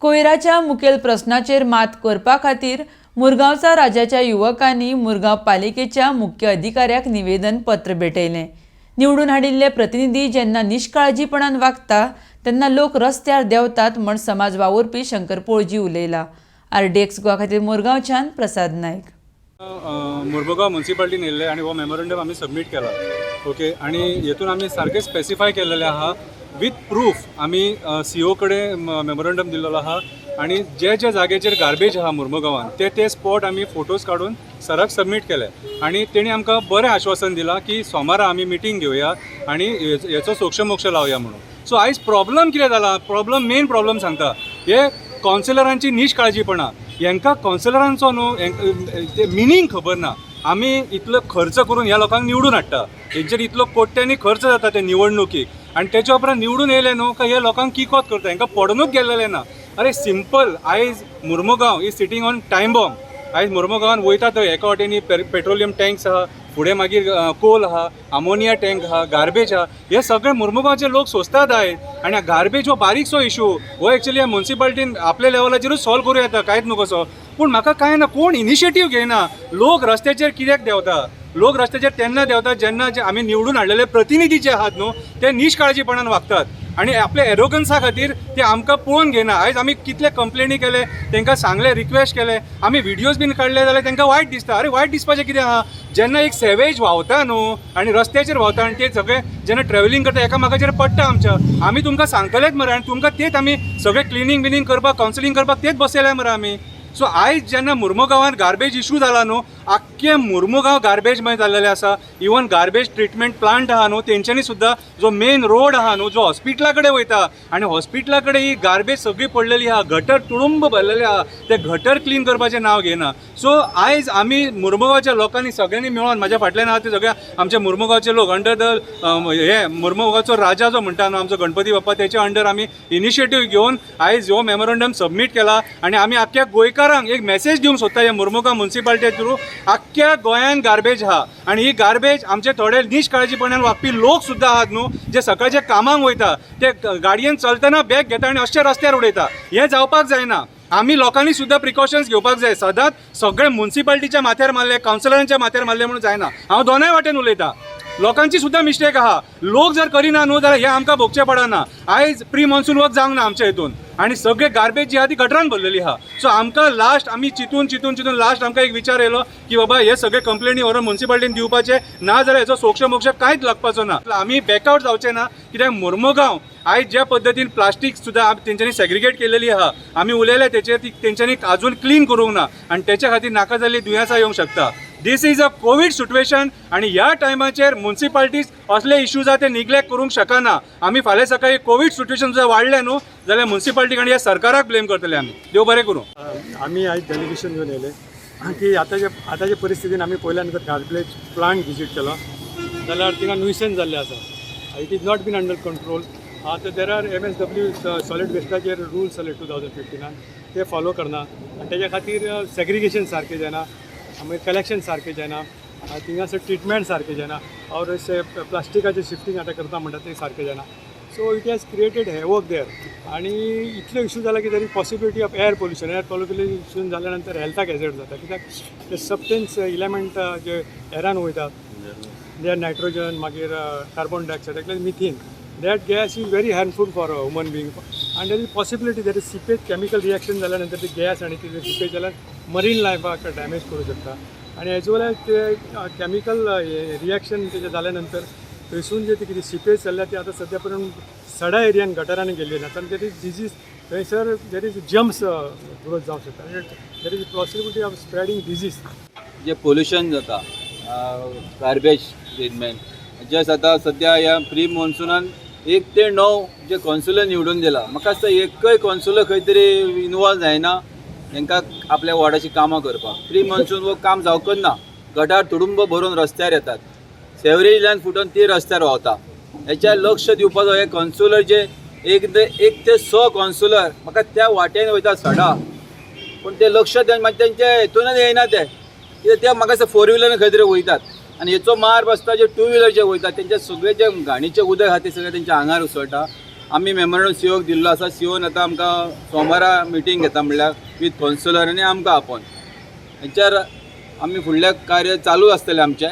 कोयराच्या मुखेल प्रश्नाचेर मात करपा खातीर मुरगांवचा राज्याच्या युवकांनी मुरगांव पालिकेच्या मुख्य अधिकाऱ्याक निवेदन पत्र भेटयलें। निवडून हाडिल्ले प्रतिनिधी जेन्ना निश्काळजीपणान वागता तेन्ना लोक रस्त्यार देंवतात म्हण समाज वावुरपी शंकर पोळजी उलयला। RDX गोवा खातीर मुरगांवच्यान प्रसाद नायक। मुरमुगांव म्युनिसिपालिटीन येयल्ले आनी हो मेमोरंडम आमी सबमीट केला। ओके, आनी हेतून आमी सारके स्पेसिफाय केलेले आहा विथ प्रूफ आमी CO कडेन मेमोरंडम दिल्लो आहा आनी जे जाग्याचेर गार्बेज आहा मुरमुगांवान ते स्पॉट आमी फोटोज काडून सराक सबमीट केले आनी तेणी आमकां बरें आश्वासन दिलां की सोमारा आमी मिटींग घेवया आनी हेचो सोक्षमोक्ष लावया म्हणून। सो आयज प्रॉब्लम कितें जाला, मेन प्रॉब्लम सांगता हे कावन्सिलरांची निश्काळजीपणा। हांकां कावन्सिलरांचो न्हू मिनींग खबर ना। आमी इतलो खर्च करून ह्या लोकांक निवडून हाडटा, हेंचेर इतलो कोट्यांनी खर्च जाता ते निवडणुकीक आनी तेच्या उपरांत निवडून येयले न्हू काय हे लोकांक किकोत करता, हांकां पडूनच गेल्लेले ना। अरे सिंपल, आयज Mormugao is sitting on time bomb. आयज मुरमुगांवान वयता थंय एका वाटेनी पेट्रोलियम टँक्स आहा, फुडें मागीर कोल आहा, अमोनिया टँक आहा, गार्बेज आहा, हे सगळे मुरमुगांवचे लोक सोंसतात आयज। आनी गार्बेज हो बारीकसो इशू, हो एक्चुअली ह्या म्युनिसिपालिटीन आपल्या लेवलाचेरूच सॉल्व करूं येता, कांयच न्हू कसो। पूण म्हाका कांय ना, कोण इनिशिएटीव घेयना। लोक रस्त्याचेर कित्याक देंवता? लोक रस्त्याचेर तेन्ना देंवतात जेन्ना जे आमी निवडून हाडलेले प्रतिनिधी जे आहात न्हू ते निश्काळजीपणान वागतात आनी आपल्या एरोगन्सा खातीर ते आमकां पळोवन घेना। आयज आमी कितले कंप्लेनी केले, तांकां सांगले, रिक्वेस्ट केले, आमी व्हिडियोज बीन काडले जाल्यार तांकां वायट दिसता। अरे वायट दिसपाचें कितें आहा? जेन्ना एक सेवेज व्हांवता न्हू आनी रस्त्याचेर व्हांवता आनी ते सगळे जेन्ना ट्रॅव्हलिंग करता एकामेकाचेर पडटा आमच्या, आमी तुमकां सांगतलेच मरे आनी तुमकां तेच आमी सगळे क्लिनींग करपाक, कावन्सिलींग करपाक तेच बसयले मरे आमी। सो आयज जेन्ना मुरमुगांवान गार्बेज इशू जाला न्हू, आख्खे मुरमुगांव गार्बेजमय जाल्लेले आसा। इवन गार्बेज ट्रिटमेंट प्लांट आहा न्हू तेंच्यांनी सुद्दां जो मेन रोड आहा न्हू जो हॉस्पिटला कडेन वयता आनी हॉस्पिटला कडेन ही गार्बेज सगळी पडलेली आहा, गटर तुडुंब भरलेले आहा, ते गटर क्लीन करपाचें नांव घेना। सो आयज आमी मुरमुगांवच्या लोकांनी सगळ्यांनी मेळोन, म्हाज्या फाटल्यान आहा ते सगळे आमचे मुरमुगांवचे लोक अंडर द हे मुरमुगांवचो राजा जो म्हणटा न्हू आमचो गणपती बाप्पा, तेच्या अंडर आमी इनिशिएटीव घेवन आयज हो मेमोरंडम सबमीट केला आनी आमी आख्ख्या गोंयकारांक एक मेसेज दिवंक सोदता ह्या मुरमुगांव म्युनिसिपालिटी थ्रू। आख्ख्या गोंयान गार्बेज आहा आनी ही गार्बेज आमचे थोडे निश्काळजीपणान वागपी लोक सुद्दां आहात न्हू जे सकाळचे कामाक वयता, ते गाडयेन चलतना बॅग घेता आनी अशे रस्त्यार उडयता, हें जावपाक जायना। आमी लोकांनी सुद्दां प्रिकॉशन्स घेवपाक जाय। सदांच सगळे म्युनिसिपालिटीच्या माथ्यार मारले, कावन्सिलरांच्या माथ्यार मारले म्हणून जायना। हांव दोनाय वाटेन उलयतां, लोकांची सुद्दां मिस्टेक आहा। लोक जर करिना न्हू जाल्यार हें आमकां भोगचें पडना। आयज प्री मॉन्सून वर्क जावंक ना आमच्या हितून आनी सगळे गार्बेज जी आहा ती गटरान भरलेली आहा। सो आमकां लास्ट आमी चिंतून लास्ट आमकां एक विचार येयलो की बाबा हे सगळे कंप्लेनी व्हरून म्युनिसिपालिटीन दिवपाचे ना जाल्यार हेचो सोक्षमोक्ष कांयच लागपाचो ना। आमी बॅकआउट जावचे ना, कित्याक मुरमुगांव आयज ज्या पद्दतीन प्लास्टीक सुद्दां तेंच्यांनी सेग्रिगेट केलेली आहा, आमी उलयले तेचेर, ती तेंच्यांनी आजून क्लीन करूंक ना आनी तेच्या खातीर नाका जाल्ली दुयेंसां येवंक शकता। दिस इज अ कोवीड सिट्युएशन आनी ह्या टायमाचेर म्युनिसिपालिटीज असले इश्यूज आहा ते निग्लेक्ट करूंक शकना। आमी फाल्यां सकाळी कोवीड सिट्युएशन सुद्दां वाडलें न्हू जाल्यार म्युनिसिपालिटीक आनी ह्या सरकाराक ब्लेम करतले आमी। देव बरें करूं। आमी आयज डेलिगेशन घेवन येयले की आतांच्या परिस्थितीन आमी पयल्यान जर गार्बेज प्लांट विजीट केलो जाल्यार थिंगा न्युइसन्स जाल्ले आसा। It is not been under control. आतां देर आर MSW सॉलिड वेस्टाचेर रूल्स जाले 2015 ते फॉलो करना आनी तेच्या खातीर सेग्रिगेशन सारकें जायना, मागीर कलेक्शन सारकें जायना, थिंगासर ट्रिटमेंट सारकें जायना, और अशें प्लास्टिकाचें शिफ्टींग आतां करता म्हणटा तें सारकें जायना। सो इट हॅज क्रिएटेड हेवॉक देर आनी इतलो इशू जाला की देर is possibility of air pollution जाल्या नंतर हेल्थाक हॅझर्ड जाता, कित्याक ते सबस्टन्स इलेमेंट जे एरान वयतात दे आर नायट्रोजन, मागीर कार्बन डायऑक्सायड, एकले methane, that gas is very harmful for a human being आनी there is possibility there is seepage chemical reaction जाल्या नंतर ते गॅस आनी ते सिपेज जाल्यार मरीन लायफाक डॅमेज करूं शकता आनी एज वेल एज ते केमिकल रिएक्शन तेजे जाल्या नंतर थंयसून जे कितें सिपेज जाल्ल्या ते आतां सद्या पर्यंत सडा एरियान गटारांनी गेल्ली ना, देर इज डिजीज थंयसर देर इज जम्स ग्रोथ जावंक शकता, there is possibility of spreading disease. जे पोल्युशन जाता गार्बेज ट्रिटमेंट जे जाता सद्या ह्या प्री मॉन्सुनान 1 ते 9 जे कॉन्सुलर निवडून दिला, म्हाका दिसता एकय कॉन्सुलर खंय तरी इनवॉल्व जायना तांकां आपल्या वॉर्डाची कामां करपाक। प्री मॉन्सून वो काम जावकच ना, गटार तुडुंब भरून रस्त्यार येतात, सेवरेज लायन फुटोवन ती रस्त्यार व्हांवता। हेच्यार लक्ष दिवपाचो हे कॉन्सुलर जे 1 ते 6 कॉन्सुलर म्हाका त्या वाटेन वयता सडा, पूण ते लक्ष तेंच्या हितूनच येयना ते, कित्याक ते म्हाका दिसता 4 व्हिलर खंय तरी वयतात आनी हेचो मार बसता जे 2 व्हिलर जे वयतात तेंचे सगळे जे घाणीचे उदक आहा ते सगळे तेंच्या आंगार उसळटा आमी मेमोरंडम सीओक दिल्लो आसा. सीओन आतां आमकां सोमारा मिटींग घेता म्हणल्यार विथ कौन्सिलर आनी आमकां आपोवन हेंच्यार आमी फुडलें कार्य चालू आसतलें आमचें.